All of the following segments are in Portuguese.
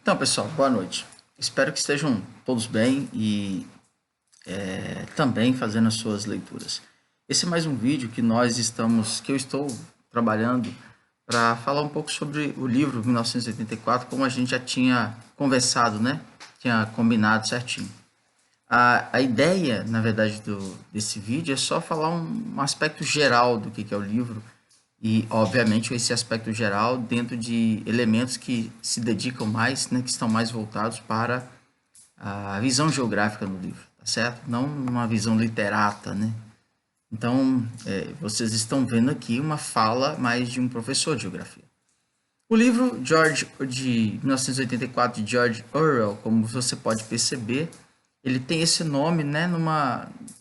Então, pessoal, boa noite. Espero que estejam todos bem e também fazendo as suas leituras. Esse é mais um vídeo que eu estou trabalhando para falar um pouco sobre o livro 1984, como a gente já tinha conversado, né? Tinha combinado certinho. A ideia, na verdade, desse vídeo é só falar um aspecto geral do que é o livro e, obviamente, esse aspecto geral dentro de elementos que se dedicam mais, né, que estão mais voltados para a visão geográfica do livro, tá certo? Não uma visão literata, né? Então, vocês estão vendo aqui uma fala mais de um professor de geografia. O livro de 1984 de George Orwell, como você pode perceber, ele tem esse nome, né,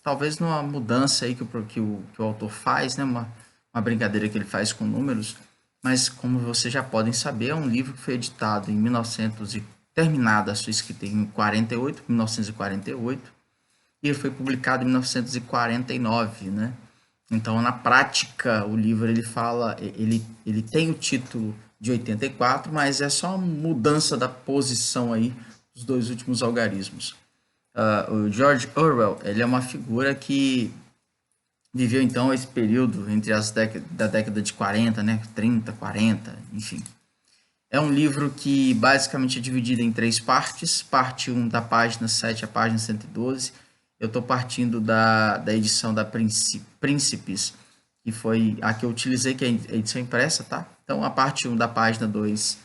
talvez numa mudança aí que o autor faz, né, uma brincadeira que ele faz com números, mas como vocês já podem saber, é um livro que foi editado em 1900 e terminada a sua escrita em 1948, e ele foi publicado em 1949, né? Então, na prática, o livro ele tem o título de 84, mas é só uma mudança da posição aí dos dois últimos algarismos. O George Orwell, ele é uma figura que viveu então esse período entre da década de 40, né, 30, 40, enfim. É um livro que basicamente é dividido em três partes. Parte 1 da página 7 à página 112. Eu estou partindo da edição da Príncipes, que foi a que eu utilizei, que é a edição impressa, tá? Então, a parte 1 da página 2,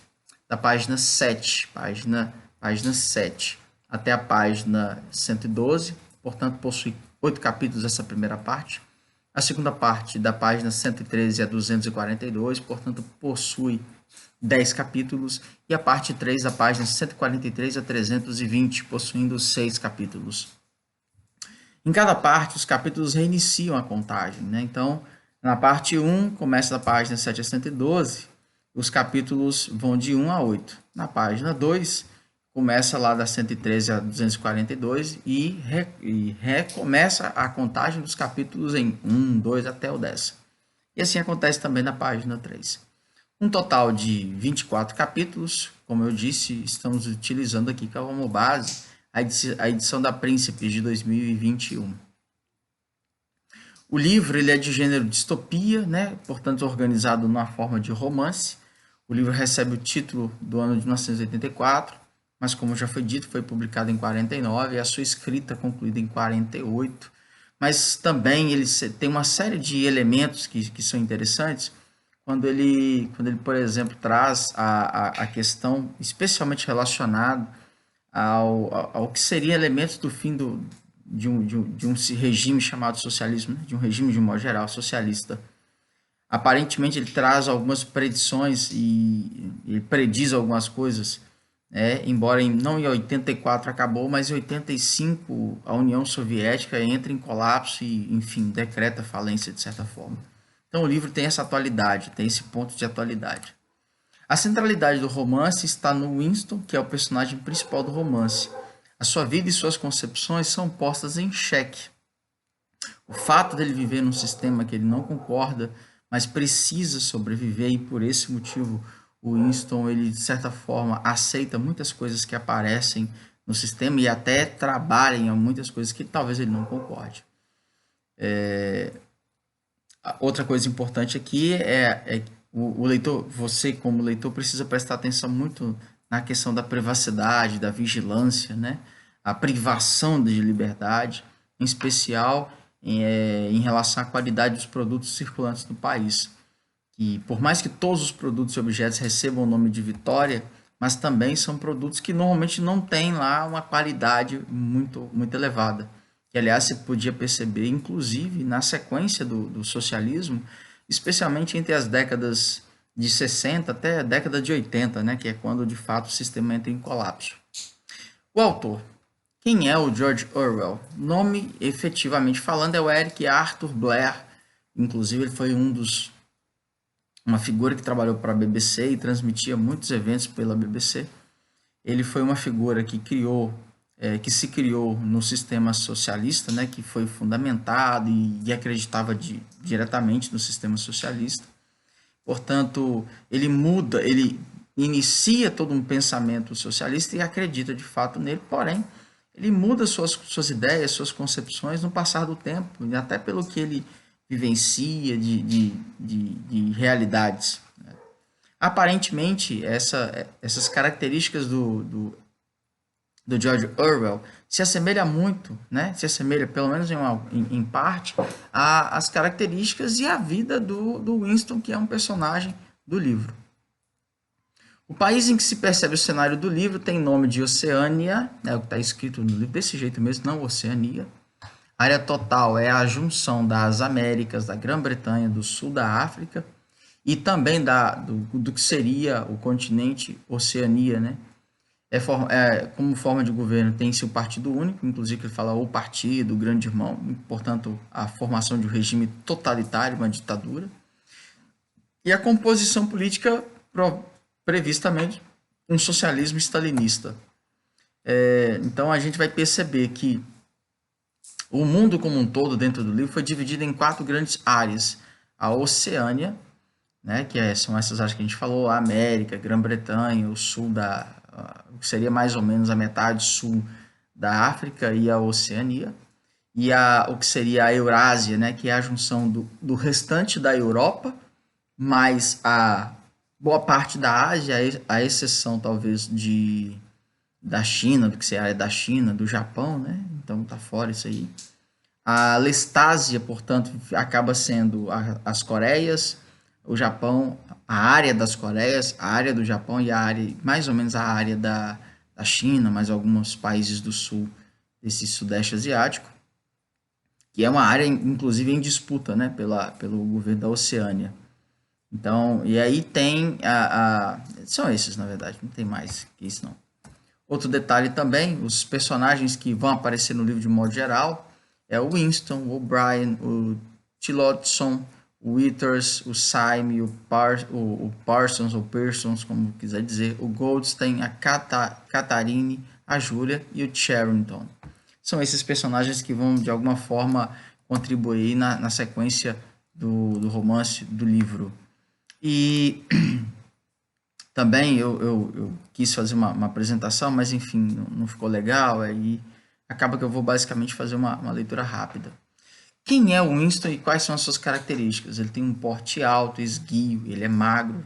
da página 7, página 7 até a página 112, portanto, possui 8 capítulos essa primeira parte. A segunda parte, da página 113 a 242, portanto, possui 10 capítulos, e a parte 3, da página 143 a 320, possuindo 6 capítulos. Em cada parte, os capítulos reiniciam a contagem, né? Então, na parte 1, começa da página 7 a 112, os capítulos vão de 1 a 8. Na página 2, começa lá da 113 a 242 e recomeça a contagem dos capítulos em 1, 2 até o 10. E assim acontece também na página 3. Um total de 24 capítulos, como eu disse, estamos utilizando aqui como base a edição da Príncipes de 2021. O livro ele é de gênero distopia, né? Portanto organizado numa forma de romance. O livro recebe o título do ano de 1984, mas como já foi dito, foi publicado em 49 e a sua escrita concluída em 48. Mas também ele tem uma série de elementos que são interessantes, quando ele, por exemplo, traz a questão especialmente relacionada ao que seriam elementos do fim de um regime chamado socialismo, né? De um regime de um modo geral socialista. Aparentemente ele traz algumas predições e ele prediz algumas coisas, né? Embora não em 84 acabou, mas em 85 a União Soviética entra em colapso e, enfim, decreta falência de certa forma. Então o livro tem essa atualidade, tem esse ponto de atualidade. A centralidade do romance está no Winston, que é o personagem principal do romance. A sua vida e suas concepções são postas em xeque. O fato dele viver num sistema que ele não concorda, mas precisa sobreviver, e por esse motivo o Winston, ele de certa forma aceita muitas coisas que aparecem no sistema e até trabalha em muitas coisas que talvez ele não concorde. Outra coisa importante aqui é o leitor, você como leitor precisa prestar atenção muito na questão da privacidade, da vigilância, né? A privação de liberdade, em especial em relação à qualidade dos produtos circulantes no país. E por mais que todos os produtos e objetos recebam o nome de Vitória, mas também são produtos que normalmente não têm lá uma qualidade muito elevada. Que, aliás, se podia perceber, inclusive, na sequência do socialismo, especialmente entre as décadas de 60 até a década de 80, né, que é quando, de fato, o sistema entra em colapso. O autor. Quem é o George Orwell? Nome, efetivamente falando, é o Eric Arthur Blair. Inclusive, ele foi uma figura que trabalhou para a BBC e transmitia muitos eventos pela BBC. Ele foi uma figura que que se criou no sistema socialista, né, que foi fundamentado e acreditava diretamente no sistema socialista. Portanto, ele inicia todo um pensamento socialista e acredita de fato nele, porém, ele muda suas ideias, suas concepções no passar do tempo, e até pelo que ele vivencia de realidades. Aparentemente, essas características do George Orwell se assemelha muito, né? Se assemelha, pelo menos em parte, às características e à vida do Winston, que é um personagem do livro. O país em que se percebe o cenário do livro tem nome de Oceânia, é o que está escrito no livro desse jeito mesmo, não Oceania. A área total é a junção das Américas, da Grã-Bretanha, do sul da África e também do que seria o continente Oceania, né? Como forma de governo tem-se o partido único, inclusive ele fala o partido, o grande irmão, portanto a formação de um regime totalitário, uma ditadura. E a composição política previstamente um socialismo stalinista. Então a gente vai perceber que o mundo como um todo dentro do livro foi dividido em 4 grandes áreas. A Oceânia, né, são essas áreas que a gente falou, a América, Grã-Bretanha, o sul que seria mais ou menos a metade sul da África e a Oceania, e o que seria a Eurásia, né, que é a junção do restante da Europa, mais a boa parte da Ásia, a exceção talvez da China, do que seria a área da China, do Japão, né, então tá fora isso aí. A Lestásia, portanto, acaba sendo as Coreias, o Japão, a área das Coreias, a área do Japão e a área, mais ou menos a área da China, mais alguns países do sul desse sudeste asiático, que é uma área, inclusive, em disputa, né, pelo governo da Oceânia. Então, e aí tem são esses, na verdade, não tem mais que isso não. Outro detalhe também, os personagens que vão aparecer no livro de modo geral, é o Winston, o O'Brien, o Tillotson, o Withers, o Syme, o Parsons, ou Pearsons, como quiser dizer, o Goldstein, a Catharine, a Julia e o Charrington. São esses personagens que vão, de alguma forma, contribuir na sequência do romance, do livro. E também eu quis fazer uma apresentação, mas enfim, não ficou legal, aí acaba que eu vou basicamente fazer uma leitura rápida. Quem é o Winston e quais são as suas características? Ele tem um porte alto, esguio, ele é magro,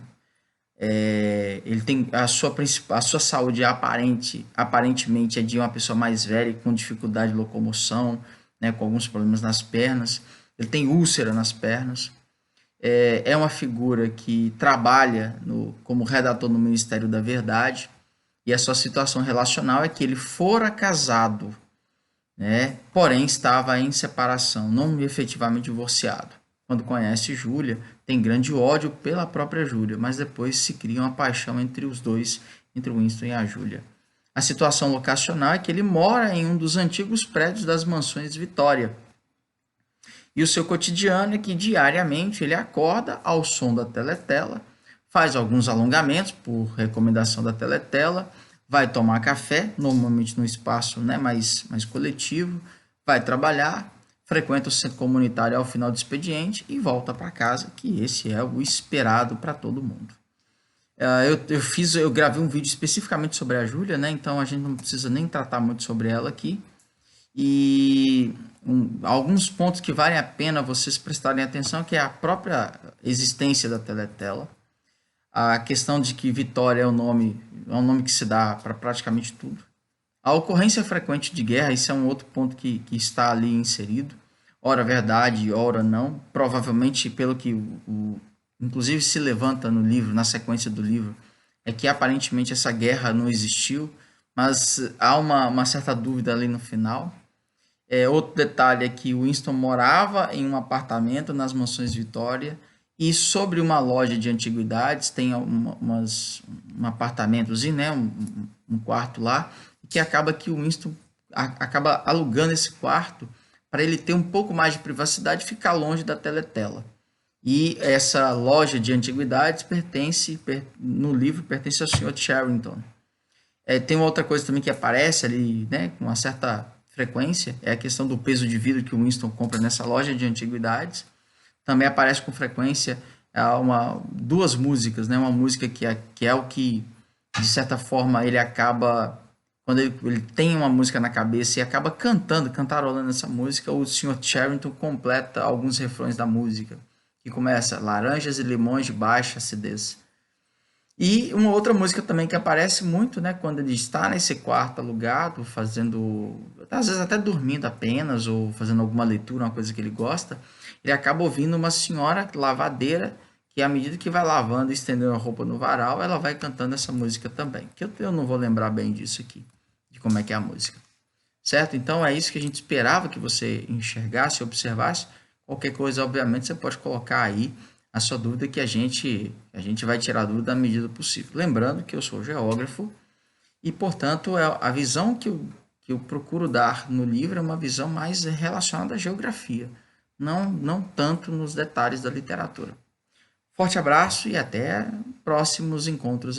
ele tem a sua saúde aparentemente é de uma pessoa mais velha com dificuldade de locomoção, né, com alguns problemas nas pernas, ele tem úlcera nas pernas, é uma figura que trabalha como redator no Ministério da Verdade, e a sua situação relacional é que ele fora casado, né? Porém estava em separação, não efetivamente divorciado. Quando conhece Júlia, tem grande ódio pela própria Júlia, mas depois se cria uma paixão entre os dois, entre o Winston e a Júlia. A situação locacional é que ele mora em um dos antigos prédios das mansões Vitória. E o seu cotidiano é que diariamente ele acorda ao som da teletela, faz alguns alongamentos por recomendação da teletela, vai tomar café, normalmente no espaço, né, mais coletivo, vai trabalhar, frequenta o centro comunitário ao final do expediente e volta para casa, que esse é o esperado para todo mundo. Eu gravei um vídeo especificamente sobre a Júlia, né, então a gente não precisa nem tratar muito sobre ela aqui. E alguns pontos que valem a pena vocês prestarem atenção, que é a própria existência da teletela, a questão de que Vitória é um nome que se dá para praticamente tudo. A ocorrência frequente de guerra, isso é um outro ponto que está ali inserido. Ora verdade, ora não. Provavelmente, pelo que inclusive se levanta no livro, na sequência do livro, é que aparentemente essa guerra não existiu, mas há uma certa dúvida ali no final. Outro detalhe é que Winston morava em um apartamento nas Mansões Vitória, e sobre uma loja de antiguidades tem um apartamentozinho, né, um quarto lá, que acaba que o Winston acaba alugando esse quarto para ele ter um pouco mais de privacidade e ficar longe da teletela. E essa loja de antiguidades no livro pertence ao Sr. Charrington. Tem uma outra coisa também que aparece ali, né, com uma certa frequência, é a questão do peso de vidro que o Winston compra nessa loja de antiguidades. Também aparece com frequência duas músicas, né? Uma música que é o que, de certa forma, ele acaba, quando ele tem uma música na cabeça e acaba cantarolando essa música, o Sr. Charrington completa alguns refrões da música, que começa laranjas e limões de baixa acidez. E uma outra música também que aparece muito, né, quando ele está nesse quarto alugado, fazendo, às vezes até dormindo apenas, ou fazendo alguma leitura, uma coisa que ele gosta, ele acaba ouvindo uma senhora lavadeira, que à medida que vai lavando e estendendo a roupa no varal, ela vai cantando essa música também, que eu não vou lembrar bem disso aqui, de como é que é a música. Certo? Então é isso que a gente esperava que você enxergasse, observasse. Qualquer coisa, obviamente, você pode colocar aí a sua dúvida que a gente vai tirar a dúvida da medida possível. Lembrando que eu sou geógrafo e, portanto, a visão que eu procuro dar no livro é uma visão mais relacionada à geografia, não tanto nos detalhes da literatura. Forte abraço e até próximos encontros.